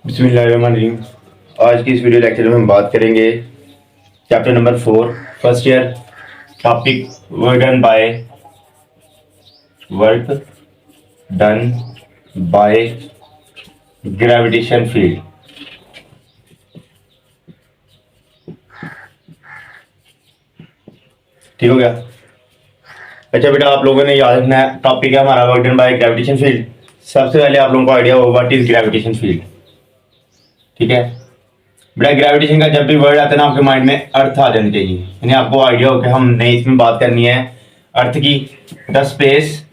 बिस्मिल्लाहिर्रहमानिर्रहीम। आज की इस वीडियो लेक्चर में हम बात करेंगे chapter number 4 first year topic work done by gravitation field. ठीक हो गया। अच्छा बेटा, आप लोगों ने याद रखना है टॉपिक है हमारा work done by gravitation field. सबसे पहले आप लोगों को आइडिया हो व्हाट इज ग्रेविटेशन फील्ड। ठीक है बेटा, ग्रेविटेशन का जब भी वर्ड आता है ना आपके माइंड में अर्थ आ जानी चाहिए, यानी आपको आइडिया हो कि हमने इसमें बात करनी है अर्थ की। The space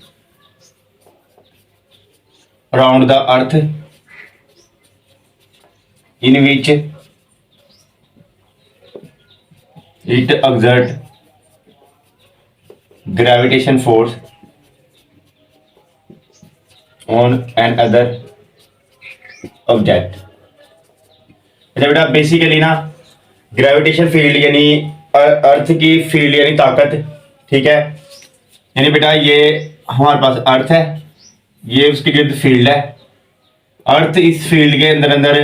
around the earth in which it exert gravitation force on an other object। अच्छा बेटा, बेसिकली ना ग्रेविटेशन फील्ड यानी अर्थ की फील्ड यानी ताकत। ठीक है, यानी बेटा ये हमारे पास अर्थ है, ये उसके गिर्द फील्ड है। अर्थ इस फील्ड के अंदर अंदर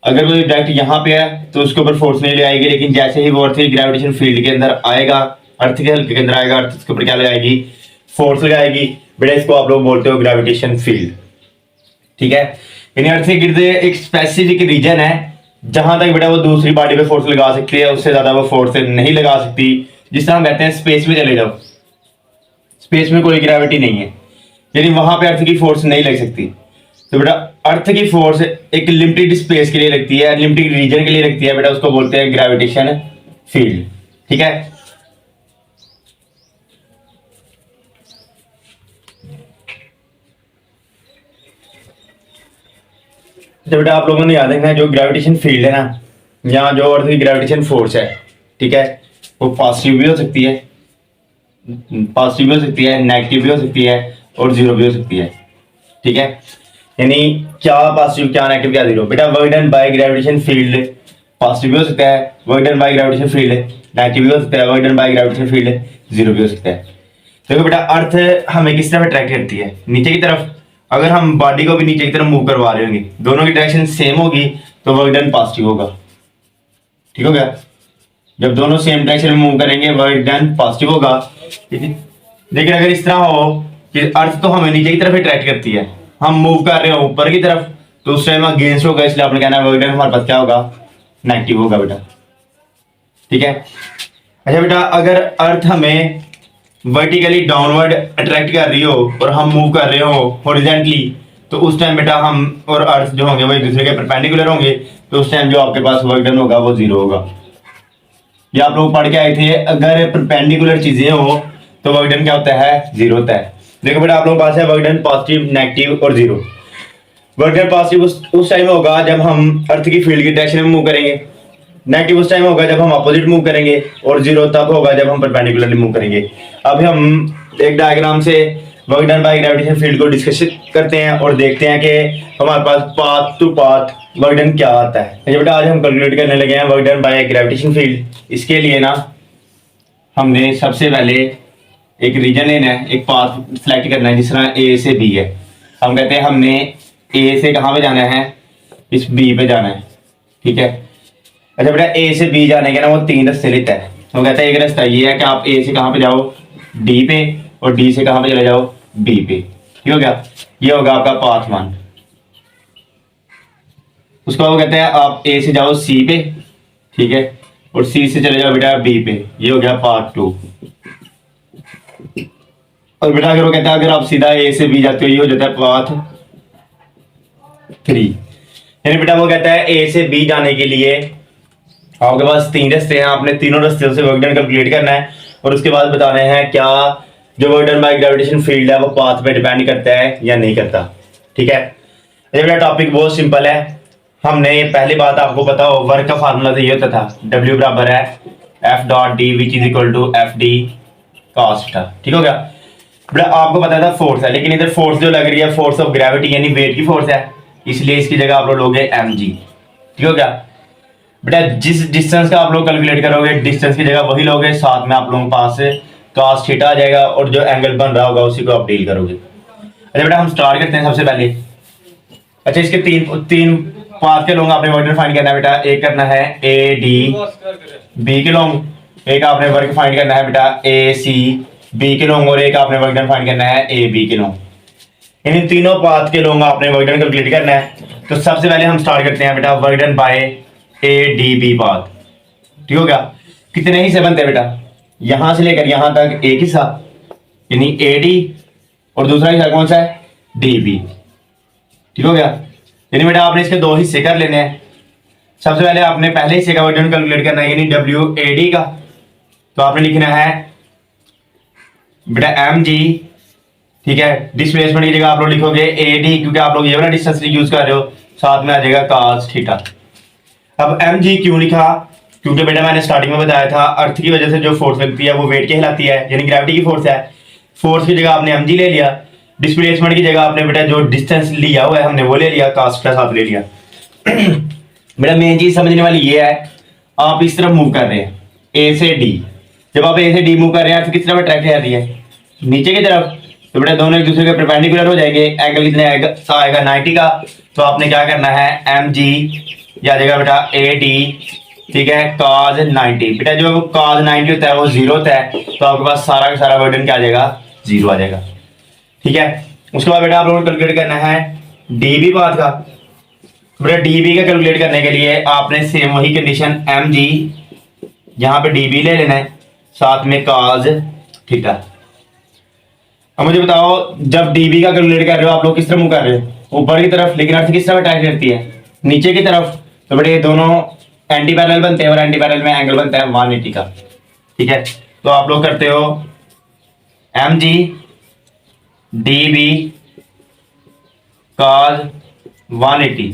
अगर कोई ऑब्जेक्ट यहाँ पे है तो उसके ऊपर फोर्स नहीं ले आएगी, लेकिन जैसे ही वो अर्थ की ग्रेविटेशन फील्ड के अंदर आएगा, अर्थ के हल्के के अंदर आएगा, अर्थ उसके ऊपर क्या लगाएगी? फोर्स लगाएगी। बेटा इसको आप लोग बोलते हो ग्रेविटेशन फील्ड। ठीक है, यानी अर्थ के गिर्द एक स्पेसिफिक रीजन है जहां तक बेटा वो दूसरी बॉडी पे फोर्स लगा सकती है, उससे ज्यादा वो फोर्स नहीं लगा सकती। जिस तरह हम कहते हैं स्पेस में चले जाओ, स्पेस में कोई ग्रेविटी नहीं है, यानी वहां पे अर्थ की फोर्स नहीं लग सकती। तो बेटा अर्थ की फोर्स एक लिमिटेड स्पेस के लिए लगती है, लिमिटेड रीजन के लिए लगती है, बेटा उसको बोलते हैं ग्रेविटेशन फील्ड। ठीक है, तो बेटा आप लोगों ने याद रखना है जो ग्रेविटेशन फील्ड है ना, यहाँ जो अर्थ की ग्रेविटेशन फोर्स है, ठीक है, वो पॉजिटिव भी हो सकती है, नेगेटिव भी हो सकती है और जीरो भी हो सकती है। ठीक है, यानी क्या पॉजिटिव क्या नेगेटिव क्या जीरो। बेटा work done by gravitation field positive भी हो सकता है, work done by gravitation field negative भी हो सकता है, work done by gravitation field zero भी हो सकता है। देखो बेटा अर्थ हमें किस तरफ अट्रैक्ट करती है? नीचे की तरफ। अगर हम बॉडी को भी नीचे की तरफ मूव करवा रहे होंगे, दोनों की डायरेक्शन सेम होगी तो वर्क डन पॉजिटिव होगा। ठीक हो गया, जब दोनों सेम डायरेक्शन में मूव करेंगे वर्क डन पॉजिटिव होगा। लेकिन अगर इस तरह हो कि अर्थ तो हमें नीचे की तरफ अट्रैक्ट करती है, हम मूव कर रहे हो ऊपर की तरफ, तो उस टाइम अगेंस्ट होगा, इसलिए आपने कहना है वर्क डन हमारे पास क्या होगा? नेगेटिव होगा बेटा। ठीक है, अच्छा बेटा अगर अर्थ हमें वर्टिकली डाउनवर्ड अट्रैक्ट कर रही हो और हम मूव कर रहे हो हॉरिजॉन्टली, तो उस टाइम बेटा हम और अर्थ जो होंगे वो एक दूसरे के परपेंडिकुलर होंगे, तो उस टाइम जो आपके पास वर्क डन होगा वो जीरो होगा। ये आप लोग पढ़ के आए थे, अगर परपेंडिकुलर चीजें हो तो वर्क डन क्या होता है? जीरो होता है। देखो बेटा आप लोगों के पास है वर्क डन पॉजिटिव, नेगेटिव और जीरो। वर्क डन पॉजिटिव उस टाइम होगा जब हम अर्थ की फील्ड की डायरेक्शन में मूव करेंगे, नेगेटिव उस टाइम होगा जब हम अपोजिट मूव करेंगे, और जीरो तब होगा जब हम परपेंडिकुलरली मूव करेंगे। अब हम एक डायग्राम से work done by gravitation field को डिस्कस करते हैं और देखते हैं कि हमारे पास path to path work done क्या आता है। बेटा आज हम कैलकुलेट करने लगे हैं work done by gravitation field. इसके लिए ना हमने सबसे पहले एक रीजन लेना है, एक पाथ सिलेक्ट करना है जिस तरह ए से बी है। हम कहते हैं हमने ए से कहाँ पे जाना है? इस बी पे जाना है। ठीक है, अच्छा बेटा ए से बी जाने के ना वो तीन रास्ते लेता है। वो कहता है एक रास्ता ये है कि आप ए से कहाँ पे जाओ? डी पे, और डी से कहाँ पे चले जाओ? बी पे। ठीक हो गया, ये होगा आपका पाथ वन। उसके बाद वो कहते हैं आप ए से जाओ सी पे, ठीक है, और सी से चले जाओ बेटा बी पे, ये हो गया पार्ट टू। और बेटा अगर वो कहता है अगर आप सीधा ए से बी जाते हो, ये हो जाता है पाथ थ्री। यानी बेटा वो कहता है ए से बी जाने के लिए आपके पास तीन रास्ते हैं, आपने तीनों रास्ते से वर्क डन कैलकुलेट करना है और उसके बाद बताने हैं क्या जो work done by gravitation field है वो पाथ पे डिपेंड करता है या नहीं करता। ठीक है, ये बेटा टॉपिक बहुत सिंपल है। हमने पहली बात आपको पता हो वर्क का फार्मूला तो ये होता था W बराबर है F dot D which is equal to F D cos theta. ठीक हो गया, बेटा आपको पता था फोर्स है, लेकिन इधर फोर्स जो लग रही है फोर्स ऑफ ग्रेविटी यानी वेट की फोर्स है, इसलिए इसकी जगह आप लोग लोगे mg। ठीक हो गया बेटा, जिस डिस्टेंस का आप लोग कैलकुलेट करोगे डिस्टेंस की जगह वही लोगे, साथ में आप लोगों के पास cos थीटा आ जाएगा और जो एंगल बन रहा होगा उसी को आप डील करोगे। अच्छा बेटा हम स्टार्ट करते हैं सबसे पहले। अच्छा इसके तीन पाथ के लॉन्ग आपने वर्क फाइंड करना है बेटा, एक करना है ए डी बी के लॉन्ग, एक आपने वर्क फाइंड करना है बेटा ए सी बी के लॉन्ग, और एक आपने वर्क डन फाइंड करना है ए बी के लॉन्ग। इन तीनों पाथ के लॉन्ग आपने वर्क डन कैलकुलेट करना है। तो सबसे पहले हम स्टार्ट करते हैं बेटा work done by A D B path. ठीक हो गया? कितने हिस्से बनते हैं बेटा? यहां से लेकर यहां तक एक हिस्सा यानी ए डी, और दूसरा हिस्सा कौन सा है? D B. ठीक हो गया? यानी बेटा आपने इसके दो हिस्से कर लेने हैं। सबसे पहले आपने पहले हिस्से का वर्क डन कैलकुलेट करना है यानी डब्ल्यू ए डी का। तो आपने लिखना है बेटा एम जी, ठीक है, डिस्प्लेसमेंट की जगह आप लोग लिखोगे ए डी, क्योंकि आप लोग ये वाला डिस्टेंस यूज कर रहे हो, साथ में आ जाएगा cos थीटा। अब एम जी क्यों लिखा? क्योंकि बेटा मैंने स्टार्टिंग में बताया था अर्थ की वजह से जो फोर्स लगती है वो वेट के हिलाती है, यानी ग्रेविटी की फोर्स है। फोर्स की जगह आपने एम जी ले लिया, डिस्प्लेसमेंट की जगह आपने बेटा जो डिस्टेंस लिया हुआ है हमने वो ले लिया, cos का साथ ले लिया। बेटा मेन चीज समझने वाली ये है, आप इस तरफ मूव कर रहे हैं ए से डी। जब आप ए से डी मूव कर रहे हैं तो किस तरफ अट्रैक्ट है रही है? नीचे की तरफ। तो बेटा दोनों एक दूसरे के परपेंडिकुलर हो जाएंगे। एंगल कितने आएगा 90 का। तो आपने क्या करना है एम जी या जाएगा बेटा ए डी, ठीक है, cos 90। बेटा जो cos 90 होता है वो 0 होता है, तो आपके पास सारा का सारा वर्डन क्या आ जाएगा? 0 आ जाएगा। ठीक है? उसके बाद बेटा आप लोगों को कैलकुलेट करना है डीबी पाथ का। बेटा डीबी का कैलकुलेट करने के लिए आपने सेम वही कंडीशन एम जी, यहाँ पे डीबी ले लेना है, साथ में cos थीटा। अब मुझे बताओ जब डीबी का कैलकुलेट कर रहे हो आप लोग किस तरह मूव कर रहे हो? ऊपर की तरफ, लेकिन अर्थ किस तरफ अटैक करती है? नीचे की तरफ। तो बेटे ये दोनों एंटी पैरेलल बनते हैं और एंटी पैरेलल में एंगल बनता है 180 का। ठीक है? तो आप लोग करते हो M G D B cos 180।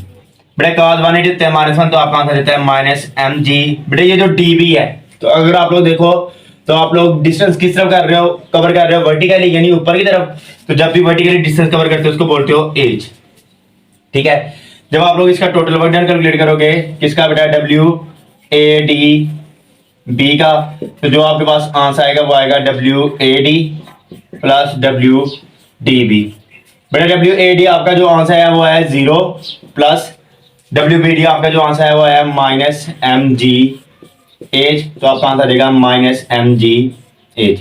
बेटा cos 180 होता है -1, तो आपका आंसर देता है माइनस एम जी। बेटा ये जो डी बी है, तो अगर आप लोग देखो तो आप लोग डिस्टेंस किस तरफ कर रहे हो? कवर कर रहे हो वर्टिकली यानी ऊपर की तरफ। तो जब भी वर्टिकली डिस्टेंस कवर करते हो उसको बोलते हो एज। ठीक है? जब आप लोग इसका टोटल वर्क डन कैलकुलेट करोगे किसका बेटा? डब्ल्यू ए डी बी का। तो जो आपके पास आंसर आएगा वो आएगा W A D plus W D B. बेटा डब्ल्यू ए डी आपका जो आंसर है वो है 0 प्लस डब्ल्यू बी डी आपका जो आंसर है वो है माइनस एम जी एच। तो आपका आंसर देगा माइनस एम जी एच।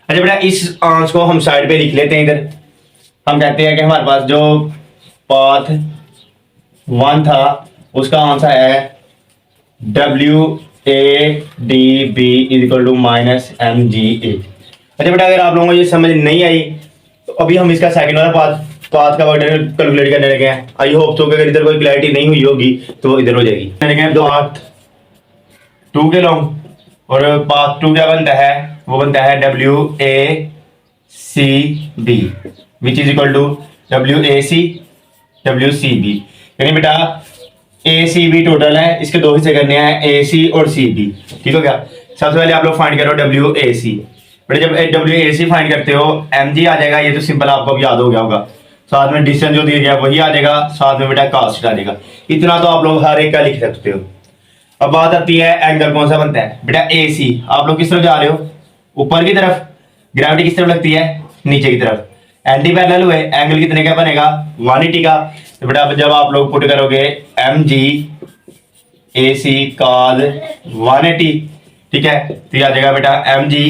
अच्छा बेटा इस आंसर को हम साइड पे लिख लेते हैं। इधर हम कहते हैं कि हमारे पास जो पाथ 1 था उसका आंसर है W A D B is equal to minus M G H. अच्छा बेटा अगर आप लोगों को ये समझ नहीं आई तो अभी हम इसका सेकंड वाला पाथ का वर्क कैलकुलेट करने लगे हैं। आई होप तो अगर इधर कोई क्लैरिटी नहीं हुई होगी तो इधर हो जाएगी। पाथ 2 के लॉन्ग, और पाथ 2 क्या बनता है? वो बनता है W A C B which is equal to W A C W C B. यानी बेटा ए सी बी टोटल है, इसके दो हिस्से करने हैं ए सी और सी बी। ठीक हो गया? सबसे पहले आप लोग फाइंड करो डब्ल्यू ए सी। बेटा जब डब्ल्यू ए सी फाइंड करते हो एम जी आ जाएगा, ये तो सिंपल आपको अब याद हो गया होगा। साथ में डिस्टेंस जो दिया गया वही आ जाएगा, साथ में बेटा cos आ जाएगा। इतना तो आप लोग हर एक का लिख सकते हो। अब बात आती है एंगल कौन सा बनता है? बेटा ए सी। आप लोग किस तरफ जा रहे हो? ऊपर की तरफ। ग्रेविटी किस तरफ लगती है? नीचे की तरफ। एंटी पैरेलल हुए, एंगल कितने का बनेगा? 180 का। तो बेटा जब आप लोग पुट करोगे एम जी ए सी cos 180, ठीक है, तो आ जाएगा बेटा एम जी।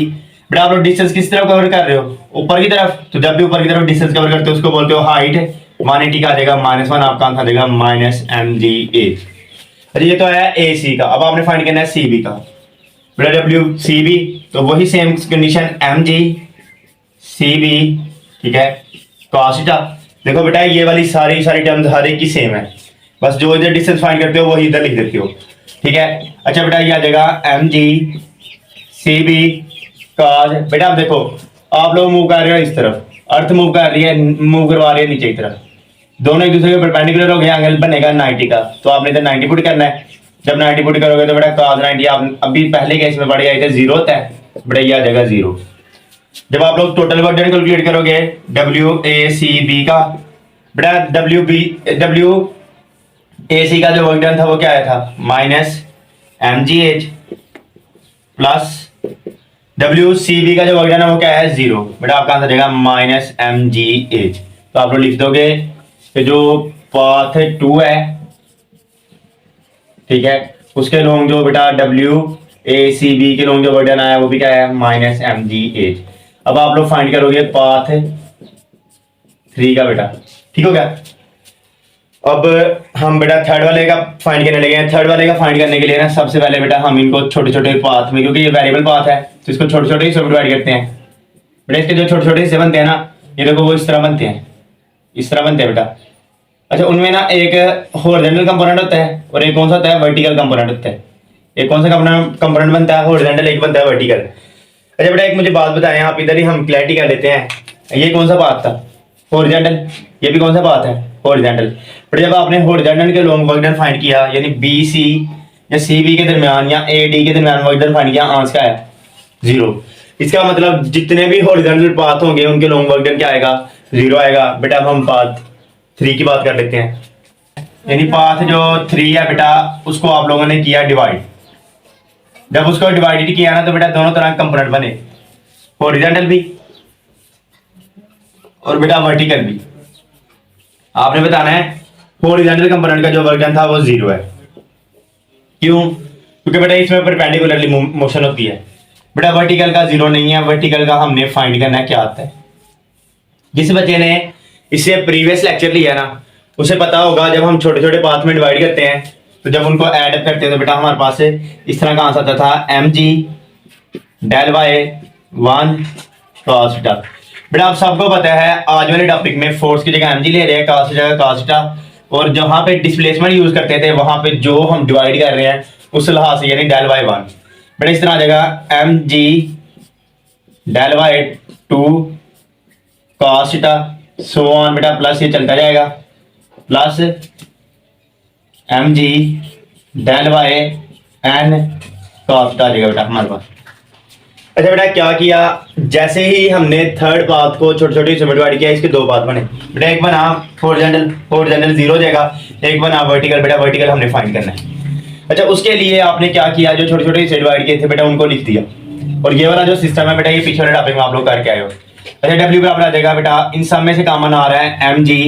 बेटा आप लोग डिस्टेंस किस तरफ कवर कर रहे हो? ऊपर की तरफ। तो जब भी ऊपर की तरफ डिस्टेंस कवर करते हो उसको बोलते हो हाइट। 180 का आ जाएगा -1, आपका आंसर देगा माइनस एम जी एच। अच्छा ये तो है ए सी का। अब आपने फाइंड करना है सी बी का। बेटा डब्ल्यू सी बी, तो वही same condition M G C B, ठीक है, cos थीटा। देखो बेटा ये वाली सारी टर्म्स हर एक की सेम है, बस जो इधर डिस्टेंस फाइंड करते हो वही इधर लिख देते हो। ठीक है? अच्छा बेटा ये आ जाएगा M G C B cos। बेटा आप देखो आप लोग मूव कर रहे हो इस तरफ, अर्थ मूव कर रही है, मूव करवा रही है नीचे की तरफ, दोनों एक दूसरे के परपेंडिकुलर हो गए, एंगल बनेगा 90 का। तो आपने इधर 90 पुट करना है। जब 90 पुट करोगे तो बेटा cos 90 आप अभी पहले केस में पढ़ गए थे 0 होता है, बेटा ये आ जाएगा 0। जब आप लोग टोटल वर्क डन कैलकुलेट करोगे डब्ल्यू ए सी बी का, बेटा डब्ल्यू ए सी का जो वर्क डन था वो क्या आया था? Minus M G H plus W C B का जो वर्क डन है वो क्या है? 0। बेटा आपका आंसर देगा माइनस एम जी एच। तो आप लोग लिख दोगे कि जो पाथ 2 है ठीक है। उसके लॉन्ग जो बेटा डब्ल्यू ए सी बी के लॉन्ग जो वर्डन आया वो भी क्या है माइनस एम जी एच। अब आप लोग फाइंड करोगे पाथ 3 का बेटा, ठीक हो गया। अब हम बेटा थर्ड वाले का फाइंड करने लगे हैं। थर्ड वाले का फाइंड करने के लिए ना सबसे पहले बेटा हम इनको छोटे छोटे पाथ में, क्योंकि ये वेरिएबल पाथ है तो इसको छोटे छोटे हिस्सों में डिवाइड करते हैं बेटा। इसके जो छोटे छोटे हिस्से बनते हैं ना, ये देखो वो इस तरह बनते हैं, इस तरह बनते हैं बेटा। अच्छा, उनमें ना एक हॉरिजॉन्टल कंपोनेंट होता है और एक कौन सा होता है वर्टिकल कंपोनेंट होता है। एक कौन सा कंपोनेंट बनता है हॉरिजॉन्टल, एक बनता है वर्टिकल। अच्छा बेटा एक मुझे बात बताएं, आप इधर ही हम क्लैरिटी कर लेते हैं। ये कौन सा पाथ था हॉरिजॉन्टल, ये भी कौन सा पाथ है हॉरिजॉन्टल। पर जब आपने हॉरिजॉन्टल के लॉन्ग वर्क डन फाइंड किया, यानी बी सी या सी बी के दरमियान या ए डी के दरमियान वर्क डन फाइंड किया, आंसर क्या है 0। इसका मतलब जितने भी हॉरिजॉन्टल पाथ होंगे उनके लॉन्ग वर्क डन क्या आएगा 0 आएगा बेटा। अब हम पाथ 3 की बात कर लेते हैं, यानी पाथ जो 3 है बेटा उसको आप लोगों ने किया डिवाइड। जब उसको डिवाइडेड किया ना तो बेटा दोनों तरह के कंपोनेंट बने, हॉरिजॉन्टल भी और बेटा वर्टिकल भी। आपने बताना है हॉरिजॉन्टल कंपोनेंट का जो वर्क डन था वो 0 है। क्यों? क्योंकि बेटा इसमें परपेंडिकुलरली मोशन होती है। बेटा वर्टिकल का 0 नहीं है, वर्टिकल का हमने फाइंड करना है क्या आता है। जिस बच्चे ने इससे प्रीवियस लेक्चर लिया ना उसे पता होगा जब हम छोटे छोटे पाथ में डिवाइड करते हैं तो जब उनको ऐड अप करते हैं तो बेटा हमारे पास इस तरह का आंसर आता था M G del Y 1 cos theta. बेटा आप सबको पता है आज वाले टॉपिक में फोर्स की जगह एम जी ले रहे हैं, cos की जगह cos थीटा, और जहां पे डिस्प्लेसमेंट यूज करते थे वहां पे जो हम डिवाइड कर रहे हैं उस लिहाज से यानी डेल वाई 1। बेटा इस तरह आ जाएगा M G del Y 2 cos theta so on बेटा, प्लस ये चलता जाएगा plus M G del Y N cos theta आ जाएगा बेटा हमारे पास। अच्छा बेटा क्या किया, जैसे ही हमने थर्ड पाथ को छोटे छोटे हिस्सों में डिवाइड किया इसके 2 पाथ बने बेटा। एक बना हॉरिजॉन्टल 0 हो जाएगा, एक बना वर्टिकल। बेटा वर्टिकल हमने फाइंड करना है। अच्छा उसके लिए आपने क्या किया, जो छोटे छोटे हिस्से डिवाइड किए थे बेटा उनको लिख दिया, और ये वाला जो सिस्टम है बेटा ये पीछे वाले टॉपिक में आप लोग करके आए हो। अच्छा डब्ल्यू बराबर आ जाएगा बेटा, इन सब में से कॉमन आ रहा है एम जी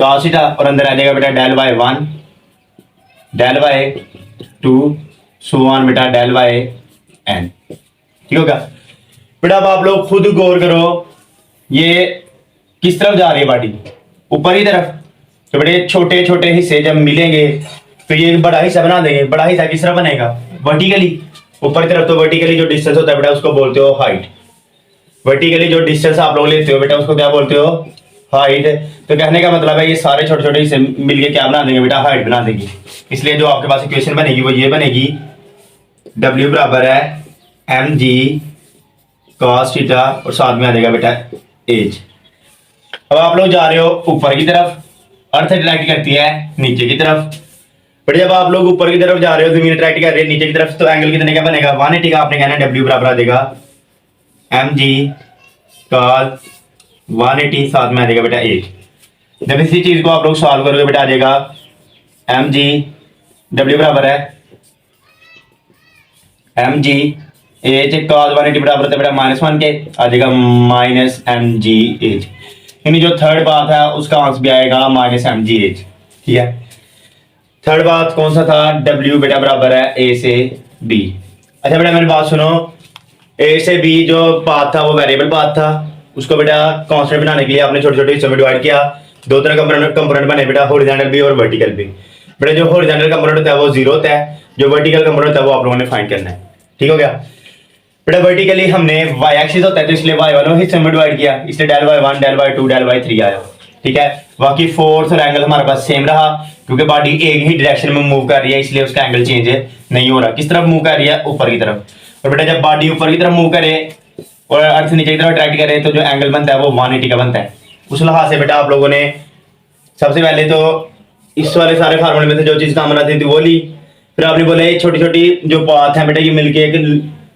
cos थीटा और अंदर आ जाएगा बेटा del Y 1 del Y 2 so on बेटा डेल वाई एन, ठीक होगा बेटा। अब आप लोग खुद गौर करो ये किस तरफ जा रही है बॉडी, ऊपर की तरफ। तो बेटे छोटे छोटे हिस्से जब मिलेंगे तो ये बड़ा हिस्सा बना देंगे। बड़ा हिस्सा किस तरह बनेगा वर्टिकली ऊपर की तरफ। तो वर्टिकली जो डिस्टेंस होता है बेटा उसको बोलते हो हाइट। वर्टिकली जो डिस्टेंस आप लोग लेते हो बेटा उसको क्या बोलते हो हाइट। तो कहने का मतलब है ये सारे छोटे छोटे हिस्से मिलके क्या बना देंगे बेटा हाइट बना देंगे। इसलिए जो आपके पास इक्वेशन बनेगी वो ये बनेगी, W बराबर है एम जी cos थीटा और साथ में आ जाएगा बेटा एज। अब आप लोग जा रहे हो ऊपर की तरफ, अर्थ अट्रैक्ट करती है नीचे की तरफ। बट जब आप लोग ऊपर की तरफ जा रहे हो जमीन अट्रैक्ट कर रही है नीचे की तरफ, तो एंगल कितने का बनेगा 180 का। आपने कहना है W बराबर आ जाएगा एम जी cos 180 साथ में आ जाएगा बेटा एज। जब इसी चीज को आप लोग सॉल्व करोगे बेटा आ जाएगा एम जी W बराबर है एम जी एच cos 180 बराबर होता है बेटा -1 के, आ जाएगा माइनस एम जी एच। यानी जो थर्ड पाथ है उसका आंसर भी आएगा माइनस एम जी एच, ठीक है। थर्ड पाथ कौन सा था, W बेटा बराबर है ए से बी। अच्छा बेटा मेरी बात सुनो, ए से बी जो पाथ था वो वेरिएबल पाथ था, उसको बेटा कांस्टेंट बनाने के लिए आपने छोटे छोटे हिस्सों में डिवाइड किया। 2 तरह कंपोनेंट बने बेटा, हॉरिजॉन्टल भी और वर्टिकल भी। बेटा जो हॉरिजॉन्टल कंपोनेंट होता है वो 0 होता है, जो वर्टिकल कंपोनेंट होता है वो आप लोगों ने फाइंड करना है, ठीक हो गया बेटा। वर्टिकली हमने y एक्सिस होता है तो इसलिए y वालों हिस्से में डिवाइड किया, इसलिए del Y 1 del Y 2 del Y 3 आया, ठीक है। बाकी फोर्स और एंगल हमारे पास सेम रहा क्योंकि बॉडी एक ही डायरेक्शन में मूव कर रही है, इसलिए उसका एंगल चेंज नहीं हो रहा। किस तरफ मूव कर रही है, ऊपर की तरफ। और बेटा जब बॉडी ऊपर की तरफ मूव करे और अर्थ नीचे की तरफ अट्रैक्ट करे तो जो एंगल बनता है वो 180 का बनता है। उस लिहाज से बेटा आप लोगों ने सबसे पहले तो इस वाले सारे फार्मूले में से जो चीज काम आती थी वो ली, फिर आपने बोला ये छोटी छोटी जो पाथ है बेटा ये मिलके एक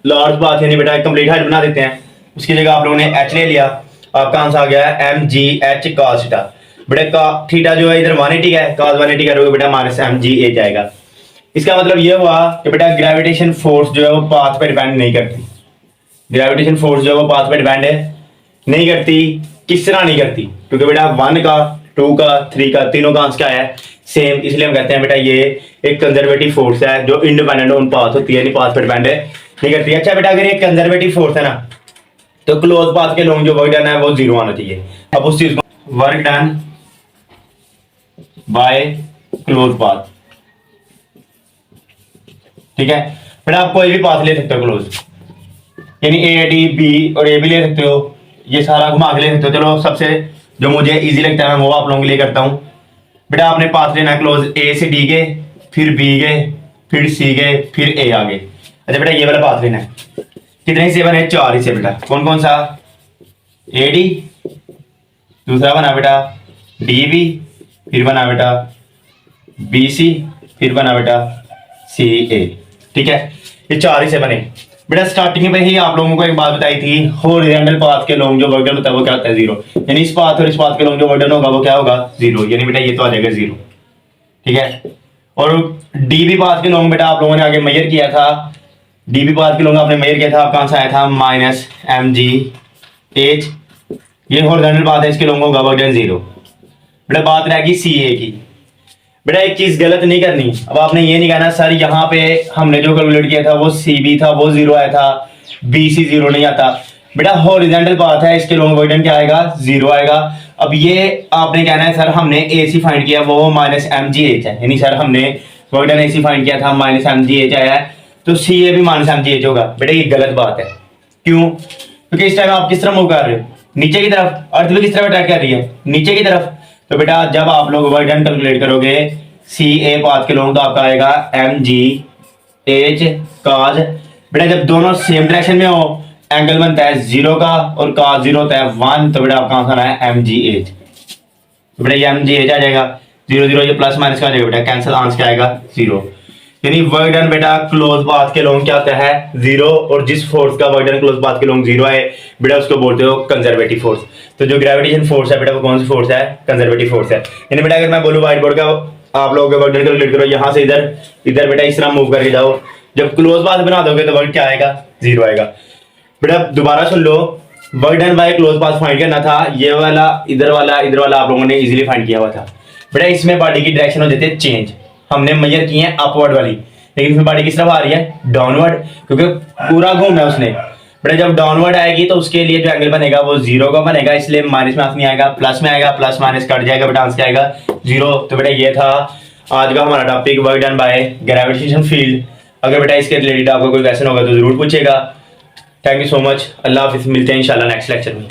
लार्ज पाथ यानी बेटा कंप्लीट हाइट बना देते हैं। उसकी जगह आप लोगों ने एच ले लिया, आपका आंसर आ गया है M G H cos theta. बेटा थीटा जो है इधर 180 का है, cos 180 करोगे बेटा माइनस एम जी एच आएगा। इसका मतलब ये हुआ कि बेटा ग्रेविटेशन फोर्स जो है वो पाथ पर डिपेंड नहीं करती। ग्रेविटेशन फोर्स जो है वो पाथ पर डिपेंड नहीं करती। किस तरह नहीं करती, क्योंकि बेटा 1 का 2 का 3 का तीनों का आंसर क्या है सेम, इसलिए हम कहते हैं बेटा ये एक कंजर्वेटिव फोर्स है जो इंडिपेंडेंट ऑन पाथ होती है, पाथ पर डिपेंड नहीं करती है। अच्छा बेटा अगर ये कंजर्वेटिव फोर्स है ना तो क्लोज पाथ के लॉन्ग जो वर्क डन है वो 0 आना चाहिए। अब उस चीज को work done by close path, ठीक है बेटा आप कोई भी पाथ ले सकते हो क्लोज, यानी ए डी बी और ए भी ले सकते हो, ये सारा घुमा के ले सकते हो। चलो सबसे जो मुझे इजी लगता है मैं वो आप लोगों के लिए करता हूँ। बेटा आपने पाथ लेना है क्लोज ए से डी गए, फिर बी गए, फिर सी गए, फिर ए आ गए। अच्छा बेटा ये वाला पाथ लेना है, कितने हिस्से बने? 4 हिस्से बेटा। कौन कौन सा? ए डी, दूसरा बना बेटा डी बी, फिर बना बेटा बी सी, फिर बना बेटा सी ए, ठीक है ये 4 हिस्से बने। बेटा स्टार्टिंग में ही आप लोगों को एक बात बताई थी, हॉरिजॉन्टल पाथ के लॉन्ग जो वर्क डन होता है वो क्या होता है? 0, यानी इस पाथ और इस पाथ के लॉन्ग जो वर्क डन होगा वो क्या होगा? 0, यानी बेटा ये तो आ जाएगा 0, ठीक है। और डीबी पाथ के लॉन्ग बेटा आप लोगों ने आगे मेजर किया था, डीबी पाथ के लॉन्ग आपने मेजर किया था, कहां से आया था? माइनस एम जी एच, ये हॉरिजॉन्टल पाथ है, इसके लॉन्ग होगा वर्क डन 0। बेटा बात रहेगी सी ए की। बेटा एक चीज गलत नहीं करनी, अब आपने ये नहीं कहना सर यहाँ पे हमने जो कैलकुलेट किया था वो सी बी था वो 0 आया था, बी सी 0 नहीं आता। बेटा हॉरिजॉन्टल पाथ है, इसके लॉन्ग वर्क डन क्या आएगा? 0 आएगा। अब ये आपने कहना है सर हमने ए सी फाइंड किया वो माइनस एम जी एच है, यानी सर हमने वर्क डन ए सी फाइंड किया था माइनस एम जी एच आया है, तो सी ए भी माइनस एम जी एच होगा। बेटा ये गलत बात है, क्यों? क्योंकि इस टाइम आप किस तरह मूव कर रहे हो? नीचे की तरफ। अर्थ भी किस तरफ अटैक कर रही है? नीचे की तरफ। तो बेटा जब आप लोग वर्क डन कैलकुलेट करोगे सी ए पाथ के लॉन्ग तो आपका आएगा एम जी एच काज। बेटा जब दोनों सेम डायरेक्शन में हो एंगल बनता है 0 का और काज 0 होता है 1, तो बेटा आपका आंसर है एम जी एच। तो बेटा ये एम जी एच आ जाएगा 0 0, ये प्लस माइनस का आ जाएगा बेटा, कैंसिल, आंसर क्या आएगा? 0। यानी वर्क डन बेटा क्लोज पाथ के लॉन्ग क्या होता है? 0, और जिस फोर्स का वर्क डन क्लोज पाथ के लॉन्ग 0 है बेटा उसको बोलते हो कंजर्वेटिव फोर्स। तो जो ग्रेविटेशन फोर्स है बेटा वो कौन सी फोर्स है? कंजर्वेटिव फोर्स है। यानी बेटा अगर मैं बोलूं व्हाइट बोर्ड का आप लोगों के वर्क डन कैलकुलेट करो, यहाँ से इधर इधर बेटा इस तरह मूव करके जाओ, जब क्लोज पाथ बना दोगे तो वर्क क्या आएगा? 0 आएगा। बेटा दोबारा सुन लो, work done by close path find करना था, ये वाला इधर वाला आप लोगों ने इजीली फाइंड किया हुआ था। बेटा इसमें बॉडी की डायरेक्शन हो जाती है चेंज, हमने मेजर की है अपवर्ड वाली, लेकिन इसमें बॉडी किस तरफ आ रही है? डाउनवर्ड, क्योंकि पूरा घूमना है उसने। बेटा जब डाउनवर्ड आएगी तो उसके लिए जो एंगल बनेगा वो 0 का बनेगा, इसलिए माइनस में नहीं आएगा, प्लस में आएगा, प्लस माइनस कट जाएगा, बेटा आंसर आएगा 0। तो बेटा ये था आज का हमारा topic work done by gravitation field. अगर बेटा इसके रिलेटेड आपको कोई क्वेश्चन होगा तो जरूर पूछेगा। थैंक यू सो मच, अल्लाह हाफिज़, मिलते हैं इंशाल्लाह नेक्स्ट लेक्चर में।